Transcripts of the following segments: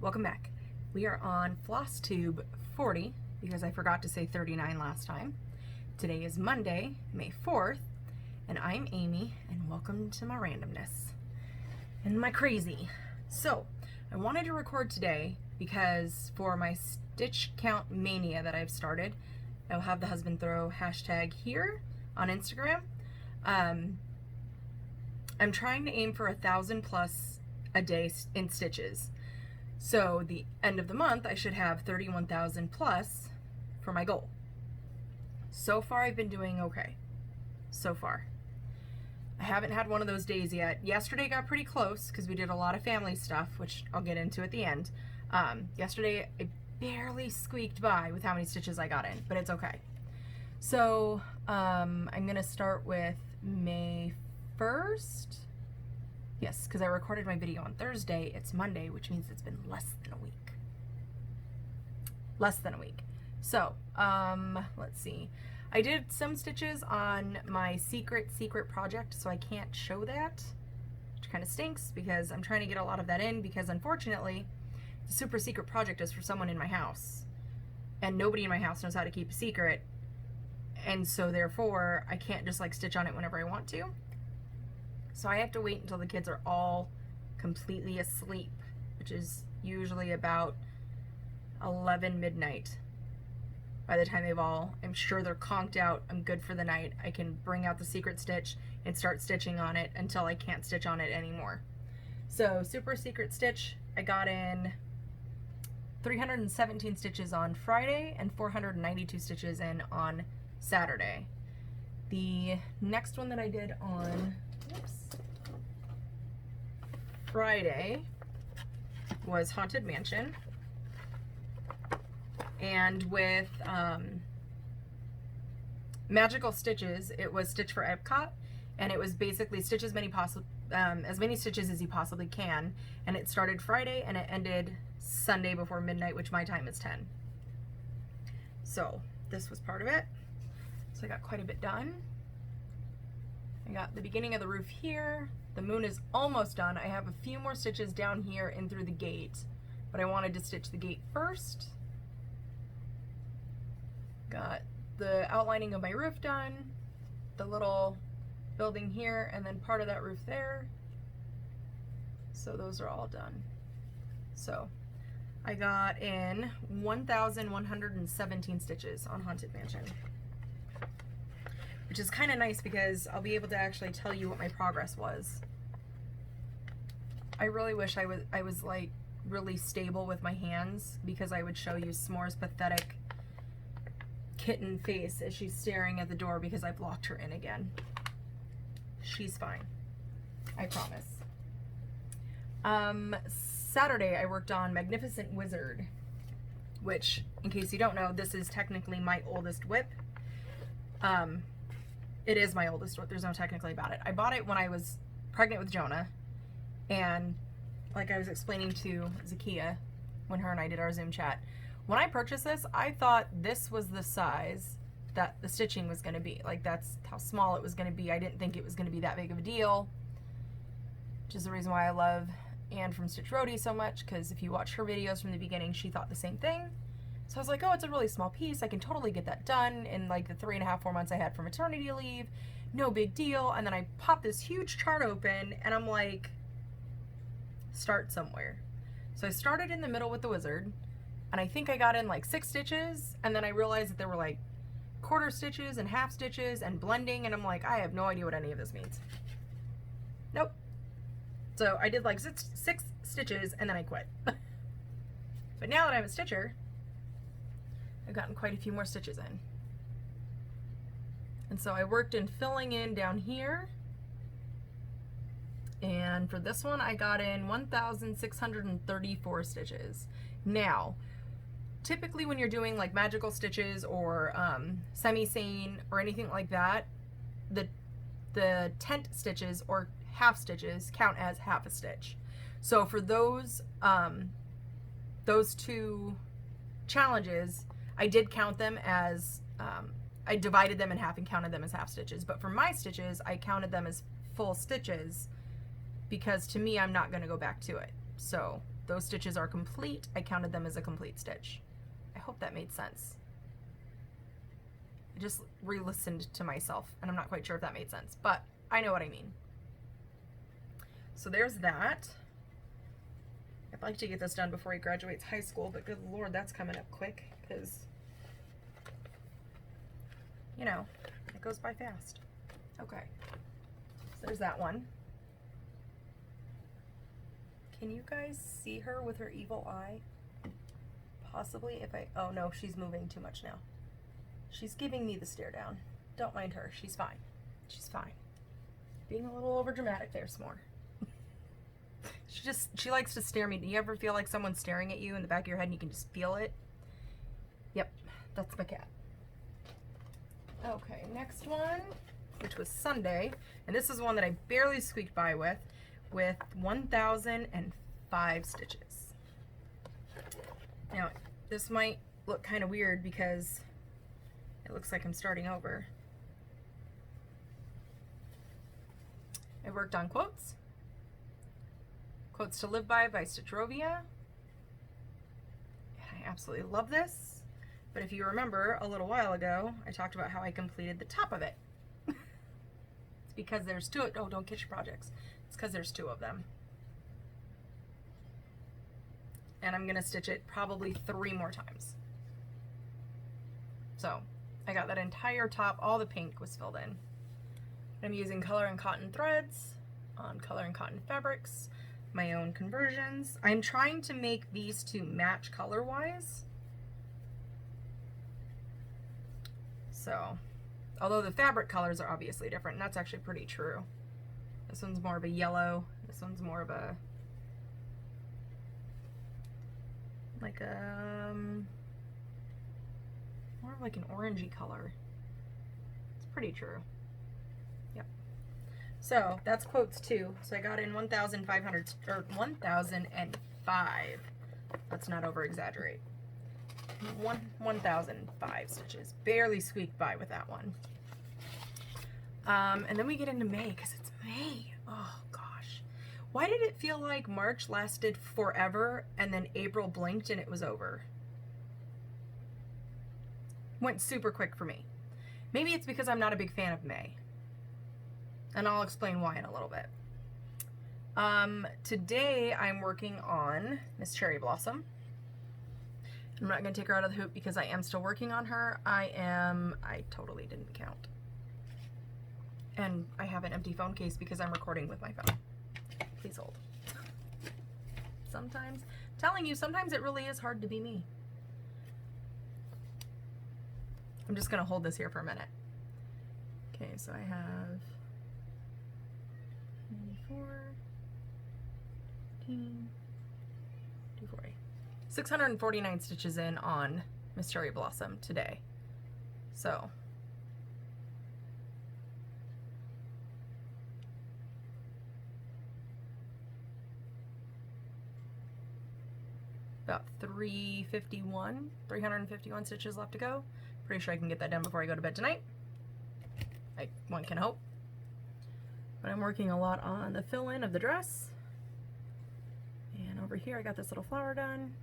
Welcome back. We are on Floss tube 40 because I forgot to say 39 last time. Today is Monday, May 4th, and I'm Amy, and welcome to my randomness and my crazy. So, I wanted to record today because for my stitch count mania that I've started, I'll have the husband throw hashtag here on Instagram. I'm trying to aim for 1,000 plus a day in stitches. So the end of the month, I should have 31,000 plus for my goal. So far, I've been doing okay. So far. I haven't had one of those days yet. Yesterday got pretty close because we did a lot of family stuff, which I'll get into at the end. Yesterday, I barely squeaked by with how many stitches I got in, but it's okay. So I'm gonna start with May 1st. Yes, because I recorded my video on Thursday. It's Monday, which means it's been less than a week. Less than a week. So, let's see. I did some stitches on my secret project, so I can't show that, which kind of stinks because I'm trying to get a lot of that in because unfortunately, the super secret project is for someone in my house. And nobody in my house knows how to keep a secret. And so therefore, I can't just like stitch on it whenever I want to. So I have to wait until the kids are all completely asleep, which is usually about 11 midnight. By the time I'm sure they're conked out, I'm good for the night. I can bring out the secret stitch and start stitching on it until I can't stitch on it anymore. So super secret stitch, I got in 317 stitches on Friday and 492 stitches in on Saturday. The next one that I did on Friday was Haunted Mansion, and with Magical Stitches, it was Stitch for Epcot, and it was basically stitch as many stitches as you possibly can, and it started Friday and it ended Sunday before midnight, which my time is 10. So this was part of it. So I got quite a bit done. I got the beginning of the roof here. The moon is almost done. I have a few more stitches down here and through the gate, but I wanted to stitch the gate first. Got the outlining of my roof done, the little building here, and then part of that roof there. So those are all done. So I got in 1,117 stitches on Haunted Mansion, which is kind of nice because I'll be able to actually tell you what my progress was. I really wish I was like really stable with my hands because I would show you S'more's pathetic kitten face as she's staring at the door because I've locked her in again. She's fine. I promise. Saturday I worked on Magnificent Wizard, which, in case you don't know, this is technically my oldest whip. It is my oldest whip. There's no technically about it. I bought it when I was pregnant with Jonah, and like I was explaining to Zakia when her and I did our Zoom chat, when I purchased this, I thought this was the size that the stitching was going to be. Like, that's how small it was going to be. I didn't think it was going to be that big of a deal, which is the reason why I love Anne from Stitch Roadie so much, because if you watch her videos from the beginning, she thought the same thing. So I was like, oh, it's a really small piece. I can totally get that done in like the 3.5, 4 months I had for maternity leave. No big deal. And then I popped this huge chart open and I'm like, start somewhere. So I started in the middle with the wizard, and I think I got in like 6 stitches, and then I realized that there were like quarter stitches and half stitches and blending, and I'm like, I have no idea what any of this means. Nope. So I did like 6 stitches and then I quit. But now that I'm a stitcher, I've gotten quite a few more stitches in. And so I worked in filling in down here. And for this one, I got in 1,634 stitches. Now, typically when you're doing like magical stitches or semi-seine or anything like that, the tent stitches or half stitches count as half a stitch. So for those two challenges, I did count them as, I divided them in half and counted them as half stitches. But for my stitches, I counted them as full stitches because to me, I'm not going to go back to it. So those stitches are complete. I counted them as a complete stitch. I hope that made sense. I just re-listened to myself, and I'm not quite sure if that made sense, but I know what I mean. So there's that. I'd like to get this done before he graduates high school, but good Lord, that's coming up quick, because, you know, it goes by fast. Okay, so there's that one. Can you guys see her with her evil eye? Possibly if I, oh no, she's moving too much now. She's giving me the stare down. Don't mind her, she's fine. She's fine. Being a little over dramatic there, S'more. She likes to stare me. Do you ever feel like someone's staring at you in the back of your head and you can just feel it? Yep, that's my cat. Okay, next one, which was Sunday, and this is one that I barely squeaked by with 1,005 stitches. Now, this might look kind of weird because it looks like I'm starting over. I worked on quotes. Quotes to Live by Stitchrovia. I absolutely love this. But if you remember a little while ago, I talked about how I completed the top of it. It's because there's two. Oh, don't kitchen projects. It's because there's two of them. And I'm gonna stitch it probably 3 more times. So I got that entire top, all the pink was filled in. I'm using color and cotton threads on color and cotton fabrics, my own conversions. I'm trying to make these two match color-wise. So, although the fabric colors are obviously different, and that's actually pretty true. This one's more of a yellow, this one's more of a, like a, more of like an orangey color. It's pretty true. Yep. So that's quotes too. So I got in 1,500 or 1,005. Let's not over exaggerate. 1,005 stitches. Barely squeaked by with that one. And then we get into May because it's May. Oh gosh. Why did it feel like March lasted forever and then April blinked and it was over? Went super quick for me. Maybe it's because I'm not a big fan of May. And I'll explain why in a little bit. Today I'm working on Miss Cherry Blossom. I'm not going to take her out of the hoop because I am still working on her. I totally didn't count. And I have an empty phone case because I'm recording with my phone. Please hold. Sometimes, I'm telling you, sometimes it really is hard to be me. I'm just going to hold this here for a minute. Okay, so I have 94, 15, 240. 649 stitches in on Miss Cherry Blossom today. So about 351 stitches left to go. Pretty sure I can get that done before I go to bed tonight. One can hope. But I'm working a lot on the fill-in of the dress. And over here I got this little flower done.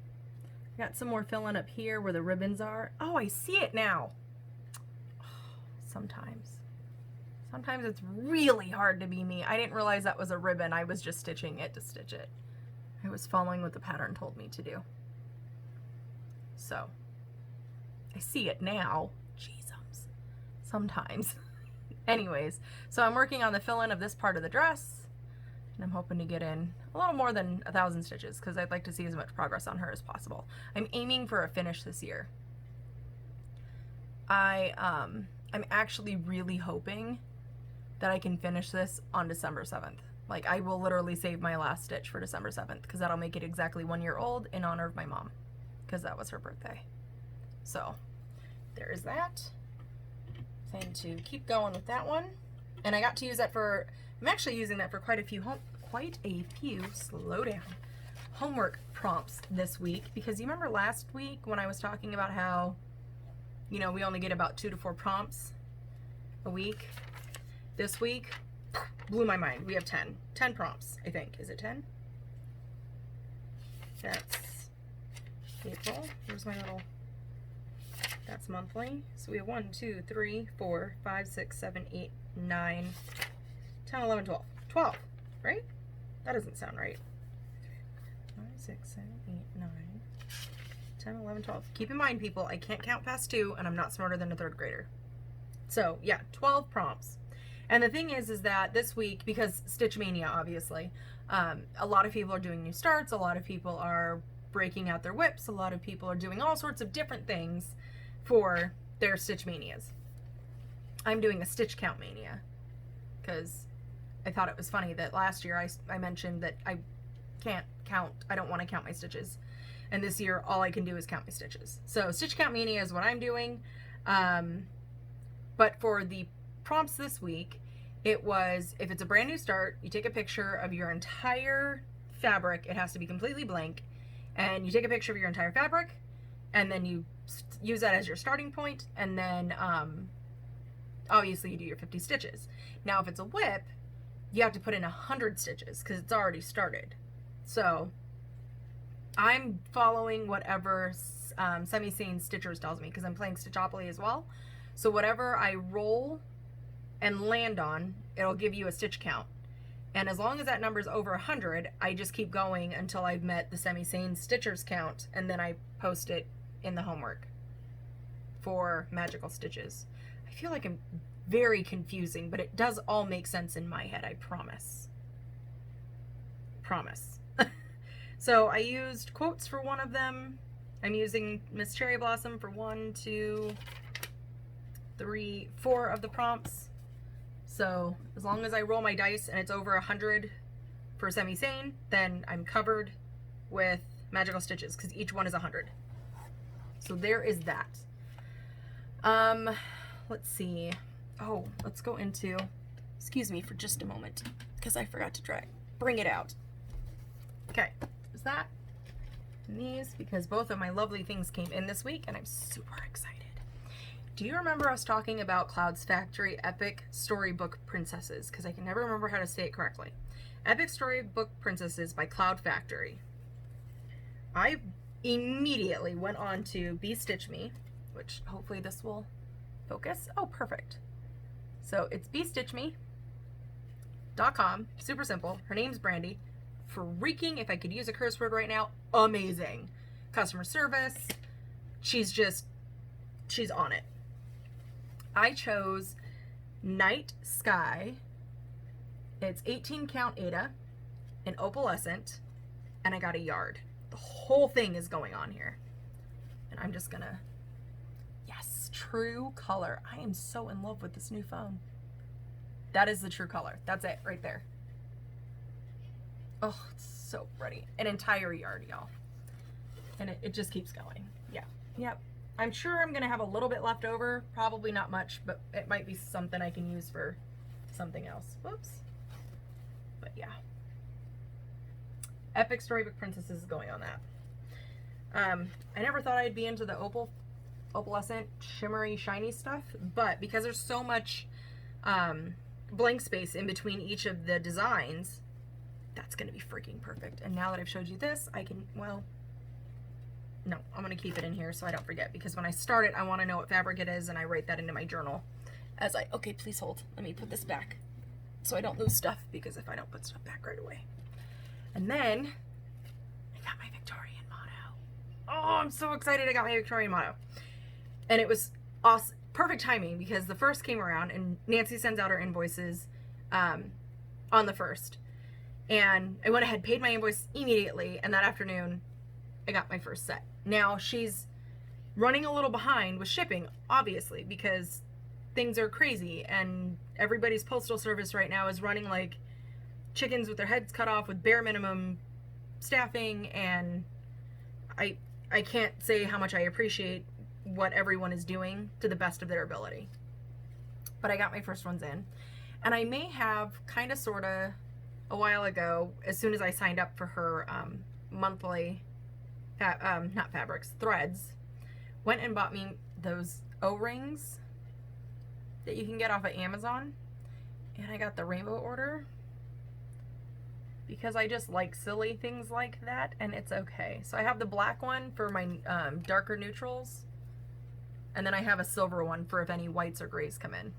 I got some more fill-in up here where the ribbons are. Oh, I see it now. Sometimes it's really hard to be me. I didn't realize that was a ribbon. I was just stitching it to stitch it. I was following what the pattern told me to do. So, I see it now. Jeezums. Sometimes. Anyways, so I'm working on the fill-in of this part of the dress. And I'm hoping to get in a little more than 1,000 stitches because I'd like to see as much progress on her as possible. I'm aiming for a finish this year. I'm actually really hoping that I can finish this on December 7th. Like, I will literally save my last stitch for December 7th because that'll make it exactly 1 year old in honor of my mom because that was her birthday. So there is that. Plan to keep going with that one. And I got to use that for, I'm actually using that for quite a few, slow down, homework prompts this week because you remember last week when I was talking about how, you know, we only get about 2 to 4 prompts a week. This week, blew my mind. We have 10 prompts, I think. Is it 10? That's April. Here's my little, that's monthly. So we have 1, 2, 3, 4, 5, 6, 7, 8, 9, 10, 11, 12. 12, right? That doesn't sound right. 5, 6, 7, 8, 9, 10, 11, 12. Keep in mind, people, I can't count past 2, and I'm not smarter than a 3rd grader. So, yeah, 12 prompts. And the thing is that this week, because Stitch Mania, obviously, a lot of people are doing new starts, a lot of people are breaking out their whips, a lot of people are doing all sorts of different things for their Stitch Manias. I'm doing a Stitch Count Mania, because I thought it was funny that last year I mentioned that I can't count, I don't want to count my stitches. And this year, all I can do is count my stitches. So Stitch Count Mania is what I'm doing. But for the prompts this week, it was, if it's a brand new start, you take a picture of your entire fabric. It has to be completely blank. And you take a picture of your entire fabric, and then you use that as your starting point. And then, obviously, you do your 50 stitches. Now, if it's a whip, you have to put in 100 stitches because it's already started. So I'm following whatever Semi-Sane Stitchers tells me, because I'm playing Stitchopoly as well. So whatever I roll and land on, it'll give you a stitch count. And as long as that number is over 100, I just keep going until I've met the Semi-Sane Stitchers count, and then I post it in the homework for magical stitches. I feel like I'm very confusing, but it does all make sense in my head, I promise. Promise. So I used quotes for one of them. I'm using Miss Cherry Blossom for 1, 2, 3, 4 of the prompts. So as long as I roll my dice and it's over 100 for Semi-Sane, then I'm covered with magical stitches, because each one is 100. So there is that. Let's see. Oh, let's go into, excuse me for just a moment, because I forgot to bring it out. Okay, is that and these, because both of my lovely things came in this week, and I'm super excited. Do you remember us talking about Cloud's Factory Epic Storybook Princesses? Because I can never remember how to say it correctly. Epic Storybook Princesses by Cloud Factory. I immediately went on to Be Stitch Me, which hopefully this will focus. Oh, perfect. So it's bestitchme.com. Super simple. Her name's Brandy. Freaking, if I could use a curse word right now, amazing. Customer service. She's on it. I chose Night Sky. It's 18 count Ada in opalescent, and I got a yard. The whole thing is going on here. And I'm just gonna, yes, true color. I am so in love with this new phone. That is the true color. That's it right there. Oh, it's so pretty. An entire yard, y'all. And it just keeps going. Yeah. Yep. I'm sure I'm going to have a little bit left over. Probably not much, but it might be something I can use for something else. Whoops. But yeah. Epic Storybook Princesses is going on that. I never thought I'd be into the opalescent, shimmery, shiny stuff, but because there's so much blank space in between each of the designs, that's going to be freaking perfect. And now that I've showed you this, I can, well, no, I'm going to keep it in here so I don't forget, because when I start it, I want to know what fabric it is, and I write that into my journal as I, okay, please hold. Let me put this back so I don't lose stuff, because if I don't put stuff back right away. And then I got my Victorian motto. Oh, I'm so excited I got my Victorian motto. And it was awesome, perfect timing, because the first came around and Nancy sends out her invoices on the 1st. And I went ahead, paid my invoice immediately, and that afternoon I got my first set. Now she's running a little behind with shipping, obviously, because things are crazy and everybody's postal service right now is running like chickens with their heads cut off with bare minimum staffing, and I can't say how much I appreciate what everyone is doing to the best of their ability. But I got my first ones in, and I may have kind of sort of a while ago, as soon as I signed up for her monthly not fabrics, threads, went and bought me those O-rings that you can get off of Amazon, and I got the rainbow order. because I just like silly things like that, and it's okay. So I have the black one for my darker neutrals, and then I have a silver one for if any whites or grays come in.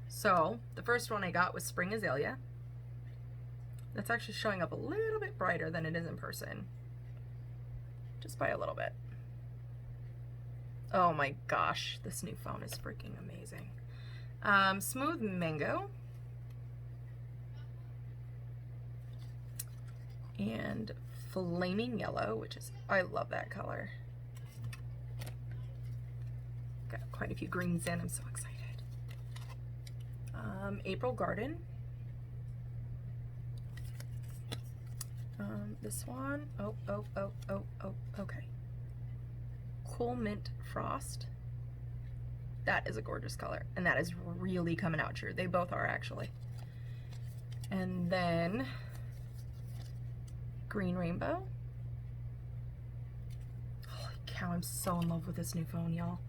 So the first one I got was Spring Azalea. That's actually showing up a little bit brighter than it is in person, just by a little bit. Oh my gosh, this new phone is freaking amazing. Smooth Mango. And Flaming Yellow, which is, I love that color. Got quite a few greens in, I'm so excited. April Garden. This one, okay. Cool Mint Frost. That is a gorgeous color, and that is really coming out true. They both are, actually. And then Green Rainbow. Holy cow, I'm so in love with this new phone, y'all.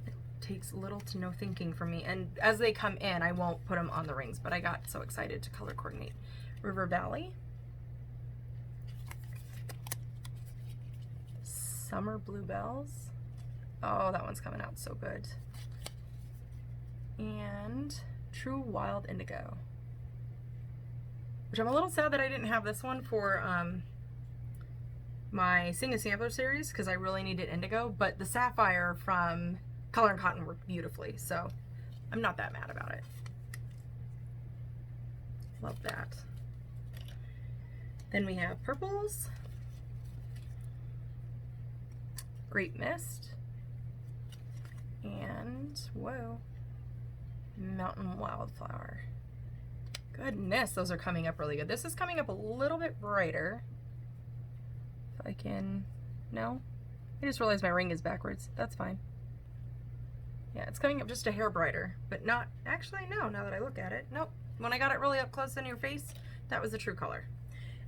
It takes little to no thinking from me, and as they come in, I won't put them on the rings, but I got so excited to color coordinate. River Valley. Summer Bluebells. Oh, that one's coming out so good. And True Wild Indigo, which I'm a little sad that I didn't have this one for my Sing a Sampler series, because I really needed indigo, but the Sapphire from Color and Cotton worked beautifully, so I'm not that mad about it. Love that. Then we have purples. Great Mist. And, whoa, Mountain Wildflower. Goodness, those are coming up really good. This is coming up a little bit brighter. If I can, no? I just realized my ring is backwards. That's fine. Yeah, it's coming up just a hair brighter, but not, actually, no, now that I look at it. Nope. When I got it really up close in your face, that was the true color.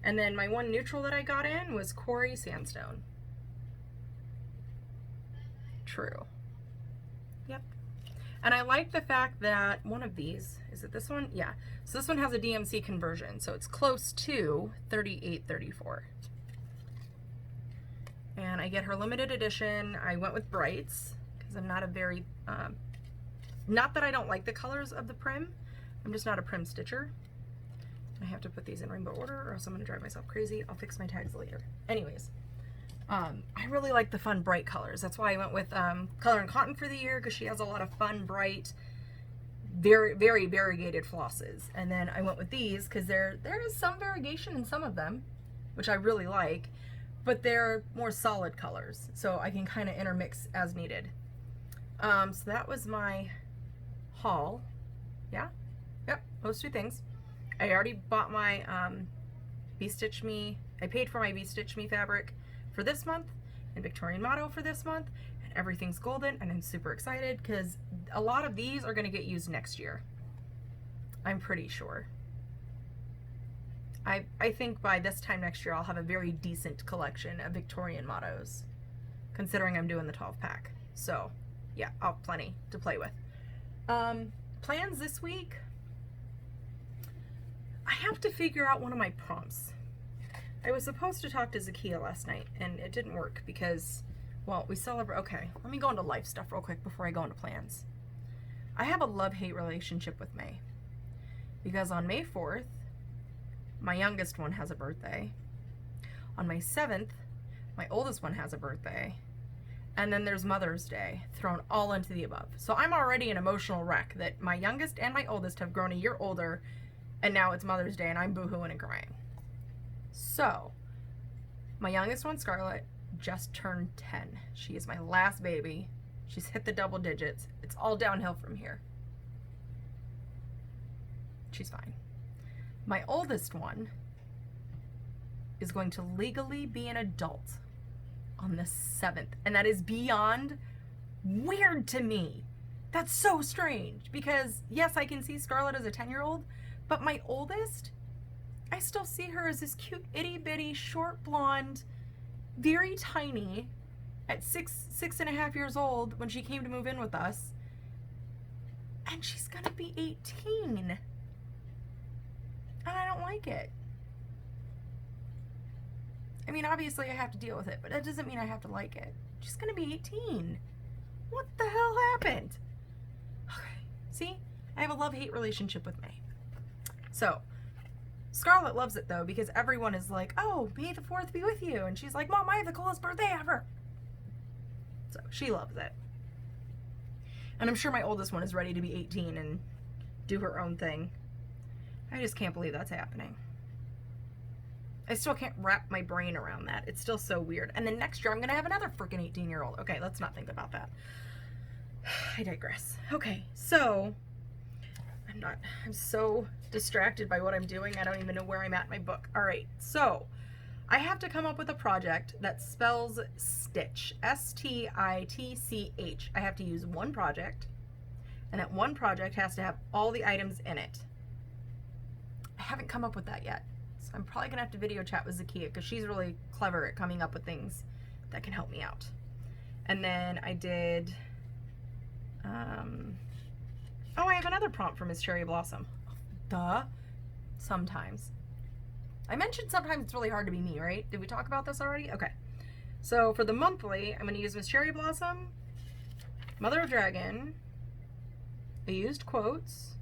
And then my one neutral that I got in was Quarry Sandstone. True. Yep. And I like the fact that one of these, is it this one? Yeah. So this one has a DMC conversion, so it's close to 3834. And I get her limited edition. I went with brights because I'm not a very, not that I don't like the colors of the Prim, I'm just not a Prim stitcher. I have to put these in rainbow order or else I'm gonna drive myself crazy. I'll fix my tags later. Anyways. I really like the fun bright colors. That's why I went with Color and Cotton for the year, because she has a lot of fun, bright, very, very variegated flosses. And then I went with these because there is some variegation in some of them, which I really like, but they're more solid colors, so I can kind of intermix as needed. So that was my haul. Yeah, yep, those two things. I already bought my Bee Stitch Me. I paid for my Bee Stitch Me fabric for this month and Victorian Motto for this month, and everything's golden, and I'm super excited because a lot of these are going to get used next year. I'm pretty sure. I think by this time next year I'll have a very decent collection of Victorian mottos, considering I'm doing the 12 pack. So yeah, I'll have plenty to play with. Plans this week, I have to figure out one of my prompts. I was supposed to talk to Zakiya last night, and it didn't work because, well, we celebrate. Okay, let me go into life stuff real quick before I go into plans. I have a love-hate relationship with May, because on May 4th, my youngest one has a birthday. On May 7th, my oldest one has a birthday. And then there's Mother's Day, thrown all into the above. So I'm already an emotional wreck that my youngest and my oldest have grown a year older, and now it's Mother's Day, and I'm boohooing and crying. So, my youngest one, Scarlett, just turned 10. She is my last baby. She's hit the double digits. It's all downhill from here. She's fine. My oldest one is going to legally be an adult on the 7th. And that is beyond weird to me. That's so strange because, yes, I can see Scarlett as a 10-year-old, but my oldest, I still see her as this cute itty bitty short blonde, very tiny, at six and a half years old when she came to move in with us, and she's gonna be 18, and I don't like it. I mean, obviously I have to deal with it, but that doesn't mean I have to like it. She's gonna be 18. What the hell happened? Okay, see? I have a love-hate relationship with May. So, Scarlett loves it though, because everyone is like, oh, May the 4th be with you. And she's like, Mom, I have the coolest birthday ever. So, she loves it. And I'm sure my oldest one is ready to be 18 and do her own thing. I just can't believe that's happening. I still can't wrap my brain around that. It's still so weird. And then next year I'm going to have another freaking 18-year-old. Okay, let's not think about that. I digress. Okay, so I'm so distracted by what I'm doing. I don't even know where I'm at in my book. All right, so I have to come up with a project that spells stitch. S-T-I-T-C-H. I have to use one project, and that one project has to have all the items in it. I haven't come up with that yet. So I'm probably gonna have to video chat with Zakia because she's really clever at coming up with things that can help me out. And then I did, oh, I have another prompt for Miss Cherry Blossom. Duh. Sometimes. I mentioned sometimes it's really hard to be me, right? Did we talk about this already? Okay. So for the monthly, I'm gonna use Miss Cherry Blossom, Mother of Dragon. I used quotes.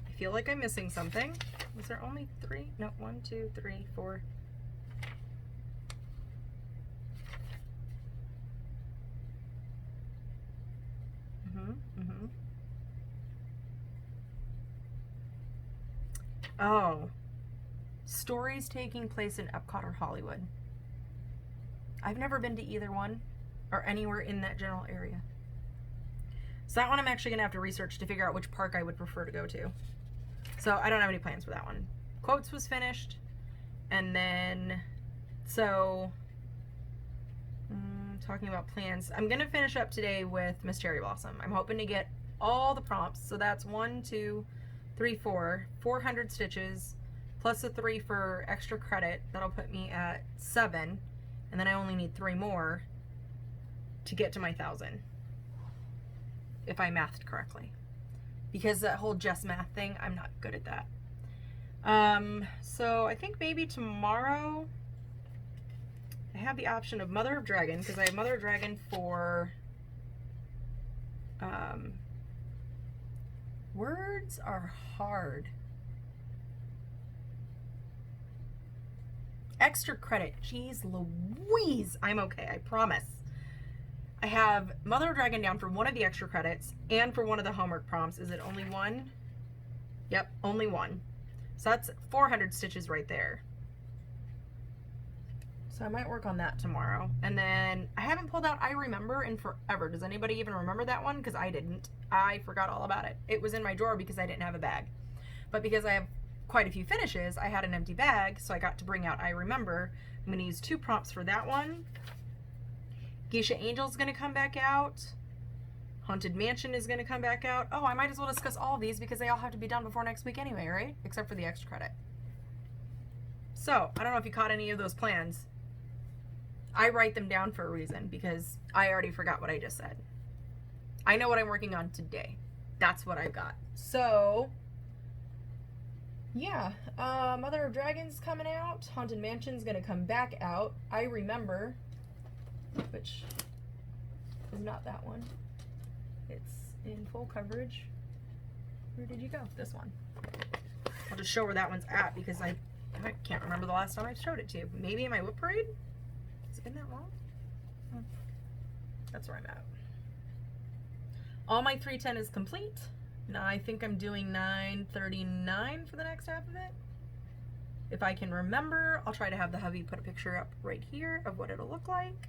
I feel like I'm missing something. Was there only 3? No, 1, 2, 3, 4. Oh. Stories taking place in Epcot or Hollywood. I've never been to either one or anywhere in that general area. So that one I'm actually going to have to research to figure out which park I would prefer to go to. So I don't have any plans for that one. Quotes was finished. And then, so, talking about plans, I'm going to finish up today with Miss Cherry Blossom. I'm hoping to get all the prompts. So that's 1, 2, 3, 4, 400 stitches, plus a 3 for extra credit. That'll put me at 7. And then I only need 3 more to get to my 1,000. If I mathed correctly. Because that whole just math thing, I'm not good at that. So I think maybe tomorrow I have the option of Mother of Dragon, because I have Mother of Dragon for words are hard. Extra credit. Jeez Louise. I'm okay, I promise. I have Mother of Dragon down for one of the extra credits and for one of the homework prompts. Is it only one? Yep, only one. So that's 400 stitches right there. So I might work on that tomorrow. And then I haven't pulled out I Remember in forever. Does anybody even remember that one? Because I didn't. I forgot all about it. It was in my drawer because I didn't have a bag. But because I have quite a few finishes, I had an empty bag, so I got to bring out I Remember. I'm going to use 2 prompts for that one. Geisha Angel's going to come back out. Haunted Mansion is going to come back out. Oh, I might as well discuss all of these because they all have to be done before next week anyway, right? Except for the extra credit. So, I don't know if you caught any of those plans. I write them down for a reason because I already forgot what I just said. I know what I'm working on today. That's what I've got. So, yeah. Mother of Dragon's coming out. Haunted Mansion's going to come back out. I Remember, which is not that one. It's in full coverage. Where did you go? This one. I'll just show where that one's at because I can't remember the last time I showed it to you. Maybe in my whip parade? Has it been that long? That's where I'm at. All my 310 is complete. Now I think I'm doing 939 for the next half of it. If I can remember, I'll try to have the hubby put a picture up right here of what it'll look like.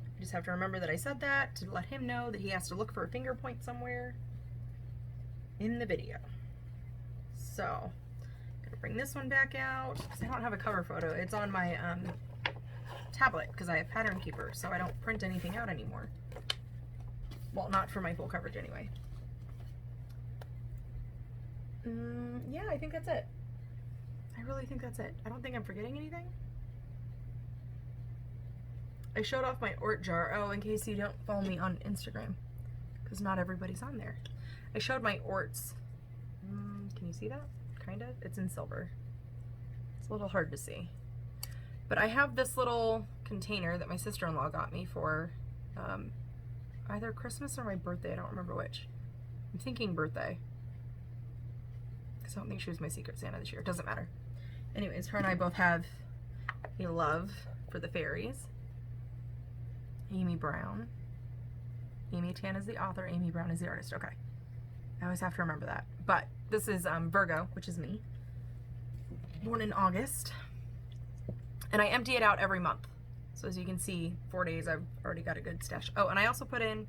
I just have to remember that I said that to let him know that he has to look for a finger point somewhere in the video. So, I'm gonna bring this one back out because I don't have a cover photo. It's on my tablet because I have Pattern Keeper, so I don't print anything out anymore. Well, not for my full coverage anyway. Yeah, I think that's it. I really think that's it. I don't think I'm forgetting anything. I showed off my Ort jar. Oh, in case you don't follow me on Instagram, because not everybody's on there. I showed my Orts. Can you see that? kind of. It's in silver. It's a little hard to see. But I have this little container that my sister-in-law got me for either Christmas or my birthday. I don't remember which. I'm thinking birthday. Because I don't think she was my Secret Santa this year. It doesn't matter. Anyways, her and I both have a love for the fairies. Amy Brown. Amy Tan is the author. Amy Brown is the artist. Okay. I always have to remember that. But this is Virgo, which is me. Born in August. And I empty it out every month. So as you can see, 4 days, I've already got a good stash. Oh, and I also put in,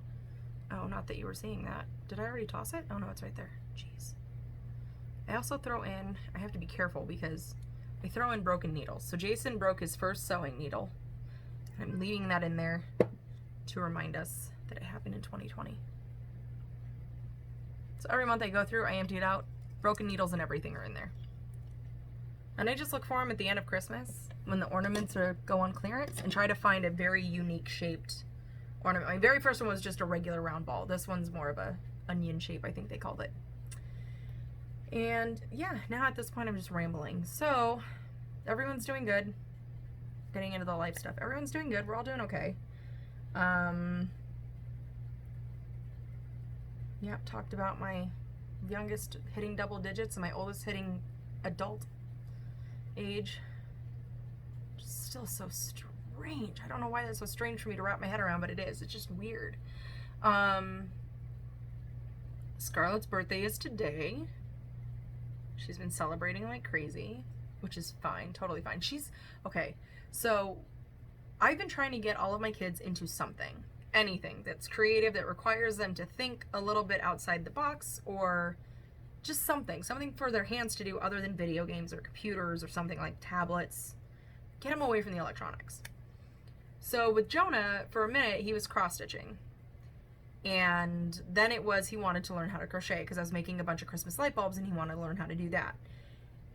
oh, not that you were seeing that. Did I already toss it? Oh, no, it's right there. Jeez. I also throw in, I have to be careful because I throw in broken needles. So Jason broke his first sewing needle. I'm leaving that in there to remind us that it happened in 2020. So every month I go through, I empty it out. Broken needles and everything are in there. And I just look for them at the end of Christmas when the ornaments go on clearance and try to find a very unique shaped ornament. My very first one was just a regular round ball. This one's more of a onion shape, I think they called it. And yeah, now at this point I'm just rambling. So everyone's doing good. Getting into the life stuff. Everyone's doing good. We're all doing okay. Yeah, talked about my youngest hitting double digits and my oldest hitting adult age. Still so strange. I don't know why that's so strange for me to wrap my head around, but it is. It's just weird. Scarlett's birthday is today. She's been celebrating like crazy, which is fine, totally fine. Okay, so I've been trying to get all of my kids into something, anything that's creative, that requires them to think a little bit outside the box, or just something for their hands to do other than video games or computers or something like tablets. Get them away from the electronics. So with Jonah, for a minute, he was cross-stitching. And then it was he wanted to learn how to crochet because I was making a bunch of Christmas light bulbs and he wanted to learn how to do that.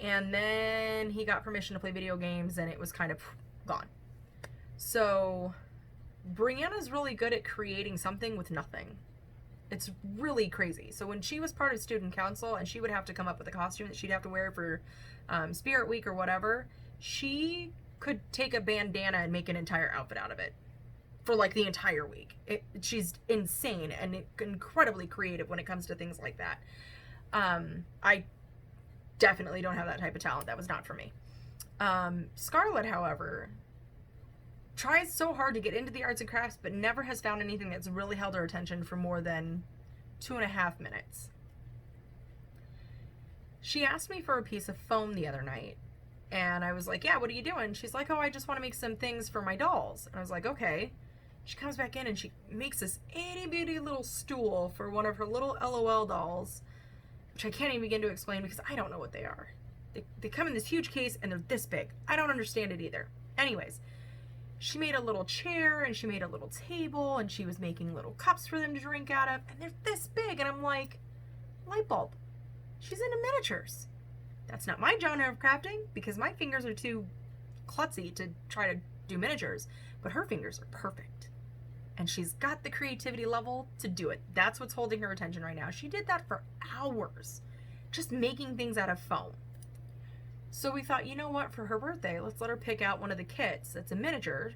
And then he got permission to play video games and it was kind of gone. So Brianna's really good at creating something with nothing. It's really crazy. So when she was part of student council and she would have to come up with a costume that she'd have to wear for Spirit Week or whatever, she could take a bandana and make an entire outfit out of it for like the entire week. She's insane and incredibly creative when it comes to things like that. I definitely don't have that type of talent. That was not for me. Scarlett, however, tries so hard to get into the arts and crafts, but never has found anything that's really held her attention for more than 2.5 minutes. She asked me for a piece of foam the other night, and I was like, yeah, what are you doing? She's like, oh, I just want to make some things for my dolls. And I was like, okay. She comes back in and she makes this itty-bitty little stool for one of her little LOL dolls, which I can't even begin to explain because I don't know what they are. They come in this huge case and they're this big. I don't understand it either. Anyways, she made a little chair and she made a little table and she was making little cups for them to drink out of, and they're this big, and I'm like, light bulb. She's into miniatures. That's not my genre of crafting because my fingers are too klutzy to try to do miniatures, but her fingers are perfect. And she's got the creativity level to do it. That's what's holding her attention right now. She did that for hours, just making things out of foam. So we thought, you know what, for her birthday, let's let her pick out one of the kits that's a miniature,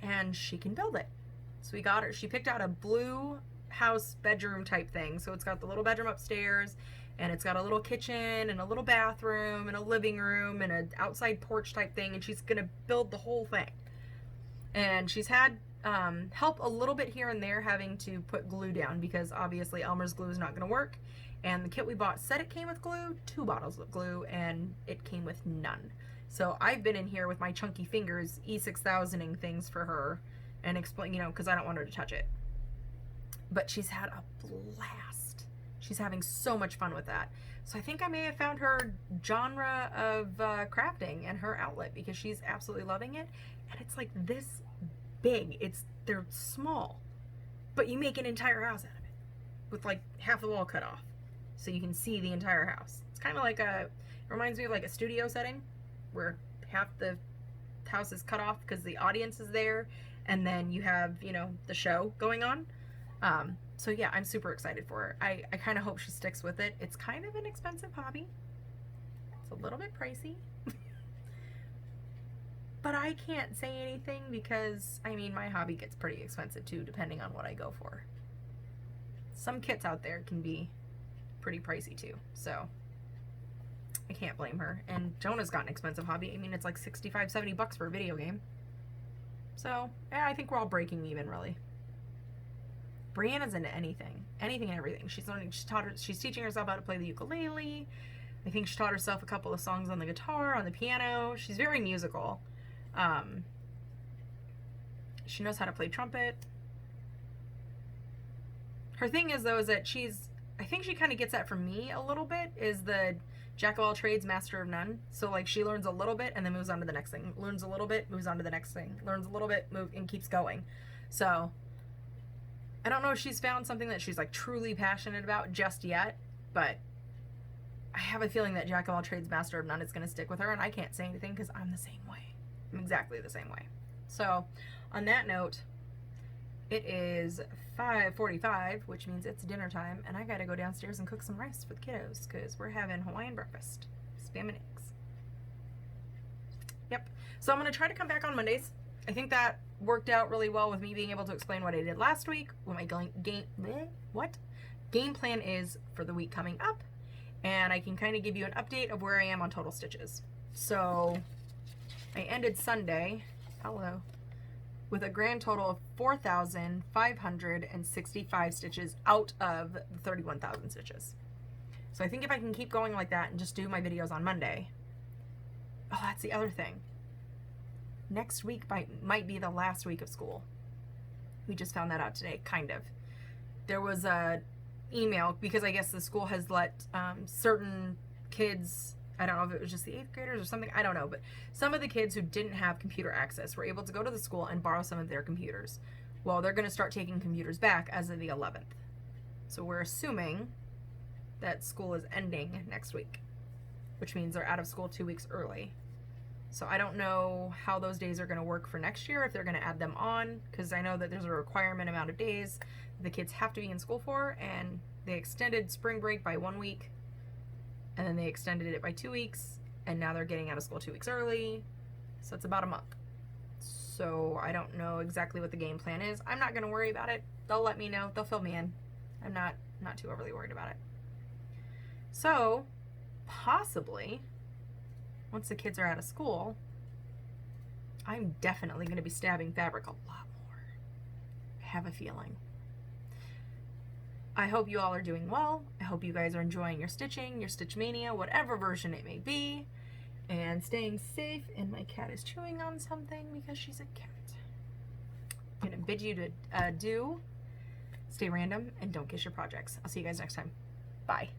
and she can build it. So she picked out a blue house bedroom type thing. So it's got the little bedroom upstairs, and it's got a little kitchen and a little bathroom and a living room and an outside porch type thing, and she's gonna build the whole thing. And she's had help a little bit here and there having to put glue down because obviously Elmer's glue is not going to work, and the kit we bought said it came with glue, 2 bottles of glue, and it came with none. So I've been in here with my chunky fingers E6000ing things for her and explain, because I don't want her to touch it. But she's had a blast. She's having so much fun with that. So I think I may have found her genre of crafting and her outlet because she's absolutely loving it. And it's like this big. They're small, but you make an entire house out of it with like half the wall cut off so you can see the entire house. It's kind of like it reminds me of like a studio setting where half the house is cut off because the audience is there, and then you have, the show going on. So yeah, I'm super excited for her. I kind of hope she sticks with it. It's kind of an expensive hobby. It's a little bit pricey. But I can't say anything because, I mean, my hobby gets pretty expensive too, depending on what I go for. Some kits out there can be pretty pricey too, so I can't blame her. And Jonah's got an expensive hobby. I mean, it's like 65, 70 bucks for a video game. So, yeah, I think we're all breaking even, really. Brianna's into anything and everything. She's teaching herself how to play the ukulele. I think she taught herself a couple of songs on the guitar, on the piano. She's very musical. She knows how to play trumpet. Her thing is, though, is that I think she kind of gets that from me a little bit, is the jack of all trades, master of none. So, like, she learns a little bit and then moves on to the next thing. Learns a little bit, moves on to the next thing. Learns a little bit, and keeps going. So, I don't know if she's found something that she's, like, truly passionate about just yet, but I have a feeling that jack of all trades, master of none is going to stick with her, and I can't say anything because I'm the same way. I'm exactly the same way. So, on that note, it is 5:45, which means it's dinner time, and I gotta go downstairs and cook some rice for the kiddos because we're having Hawaiian breakfast. Spam and eggs. Yep. So I'm gonna try to come back on Mondays. I think that worked out really well with me being able to explain what I did last week, what my game plan is for the week coming up, and I can kind of give you an update of where I am on total stitches. So I ended Sunday, with a grand total of 4,565 stitches out of the 31,000 stitches. So I think if I can keep going like that and just do my videos on Monday. Oh, that's the other thing. Next week might be the last week of school. We just found that out today, kind of. There was a email, because I guess the school has let certain kids, I don't know if it was just the 8th graders or something, I don't know, but some of the kids who didn't have computer access were able to go to the school and borrow some of their computers. Well, they're going to start taking computers back as of the 11th. So we're assuming that school is ending next week, which means they're out of school 2 weeks early. So I don't know how those days are going to work for next year, if they're going to add them on, because I know that there's a requirement amount of days the kids have to be in school for, and they extended spring break by 1 week. And then they extended it by 2 weeks, and now they're getting out of school 2 weeks early, so it's about a month. So I don't know exactly what the game plan is. I'm not going to worry about it. They'll let me know. They'll fill me in. I'm not too overly worried about it. So, possibly, once the kids are out of school, I'm definitely going to be stabbing fabric a lot more. I have a feeling. I hope you all are doing well. I hope you guys are enjoying your stitching, your Stitch Mania, whatever version it may be, and staying safe. And my cat is chewing on something because she's a cat. I'm going to bid you to stay random and don't kiss your projects. I'll see you guys next time. Bye.